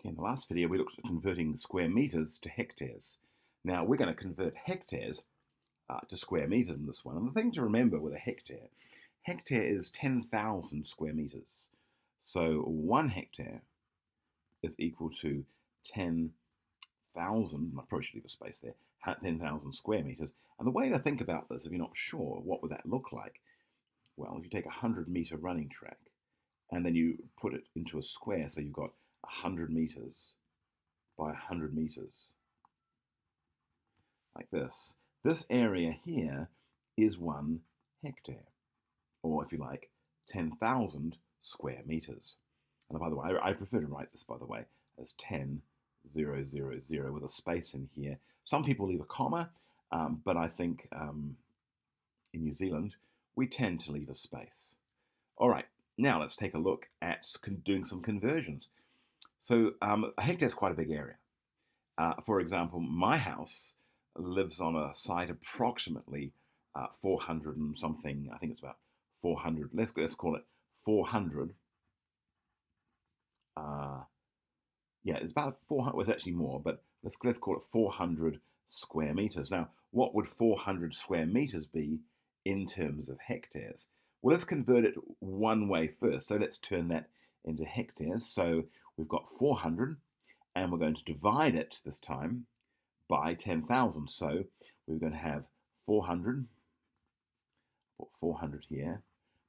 In the last video, we looked at converting square meters to hectares. Now we're going to convert hectares to square meters in this one. And the thing to remember with a hectare is 10,000 square meters. So 1 hectare is equal to 10,000, I probably should leave a space there, 10,000 square meters. And the way to think about this, if you're not sure, what would that look like? Well, if you take a 100-meter running track and then you put it into a square, so you've got 100 meters by 100 meters, like this. This area here is 1 hectare, or if you like, 10,000 square meters. And by the way, I prefer to write this, by the way, as 10,000 with a space in here. Some people leave a comma, but I think in New Zealand, we tend to leave a space. All right, now let's take a look at doing some conversions. So a hectare is quite a big area. For example, my house lives on a site approximately 400 and something. I think it's about 400. Let's call it 400. Yeah, it's about 400. Well, it's actually more, but let's call it 400 square meters. Now, what would 400 square meters be in terms of hectares? Well, let's convert it one way first. So let's turn that into hectares. So we've got 400, and we're going to divide it this time by 10,000. So we're going to have 400, put 400 here,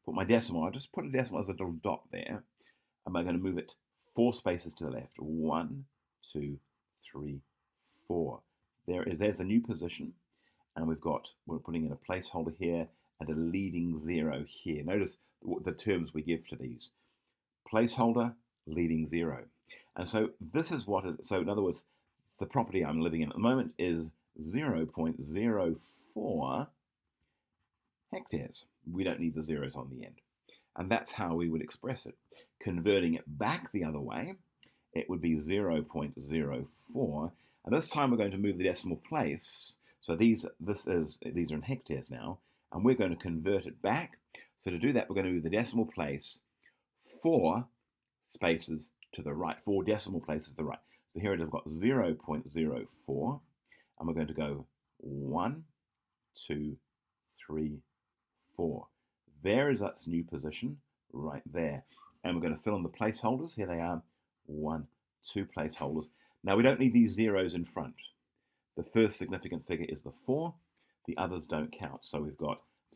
put my decimal, I'll just put a decimal as a little dot there, and we're going to move it 4 spaces to the left. 1, 2, 3, 4. There's the new position, and we're putting in a placeholder here and a leading 0 here. Notice the terms we give to these. Placeholder, leading 0. And so this is so in other words, the property I'm living in at the moment is 0.04 hectares. We don't need the zeros on the end. And that's how we would express it. Converting it back the other way, it would be 0.04. And this time we're going to move the decimal place. So these are in hectares now, and we're going to convert it back. So to do that, we're going to move the decimal place 4 spaces to the right, 4 decimal places to the right. So here it is, I've got 0.04, and we're going to go 1, 2, 3, 4. There is its new position right there. And we're going to fill in the placeholders. Here they are, 1, 2 placeholders. Now we don't need these zeros in front. The first significant figure is the 4. The others don't count. So I'm just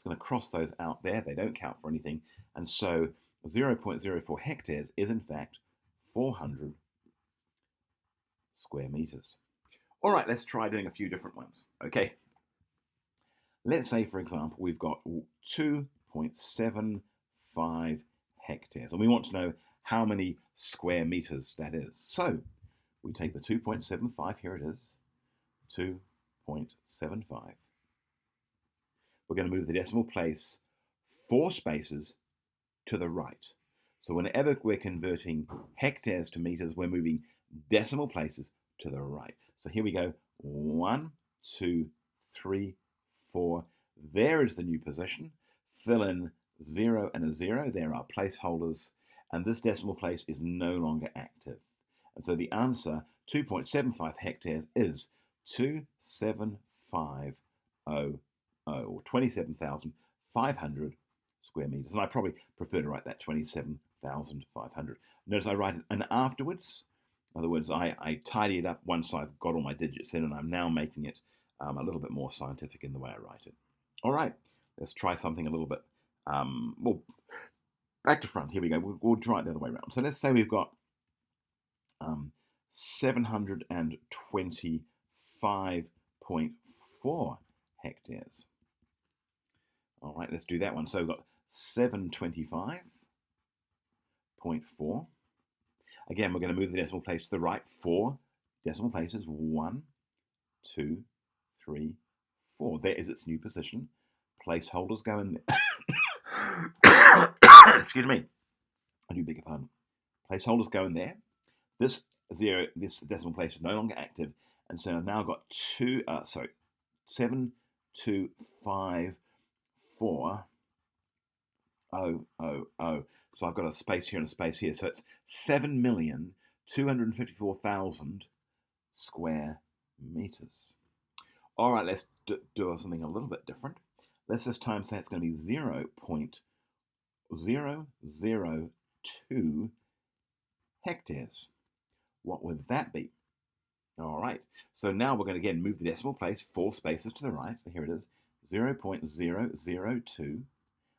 going to cross those out there. They don't count for anything. And so 0.04 hectares is in fact 400 square meters. All right, let's try doing a few different ones. Okay. Let's say, for example, we've got 2.75 hectares, and we want to know how many square meters that is. So we take the 2.75, here it is, 2.75. We're going to move the decimal place 4 spaces to the right. So whenever we're converting hectares to meters, we're moving decimal places to the right. So here we go, 1, 2, 3, 4. There is the new position. Fill in 0 and a 0. There are placeholders, and this decimal place is no longer active. And so the answer, 2.75 hectares, is 27500, or 27,500 square meters. And I probably prefer to write that 27,500. Notice I write an afterwards. In other words, I tidy it up once I've got all my digits in, and I'm now making it a little bit more scientific in the way I write it. All right, let's try something a little bit, well, back to front. Here we go. We'll try it the other way around. So let's say we've got 725.4 hectares. All right, let's do that one. So we've got 725.4. Again, we're going to move the decimal place to the right. 4 decimal places. 1, 2, 3, 4. There is its new position. Placeholders go in there. Excuse me. I do beg your pardon. Placeholders go in there. This decimal place is no longer active, and so I've now got 725.4. So I've got a space here and a space here. So it's 7,250,000 254,000 square meters. All right, let's do something a little bit different. Let's this time say it's going to be 0.002 hectares. What would that be? All right, so now we're going to again move the decimal place 4 spaces to the right. So here it is, 0.002.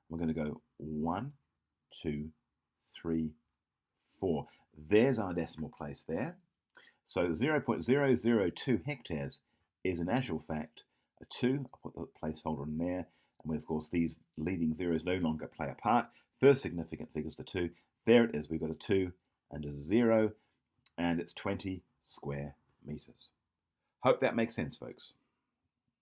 We're going to go 1, 2, 3, 4. There's our decimal place there. So 0.002 hectares is in actual fact a 2. I'll put the placeholder in there. And of course, these leading zeros no longer play a part. First significant figure is the 2. There it is. We've got a 2 and a 0, and it's 20 square meters. Hope that makes sense, folks.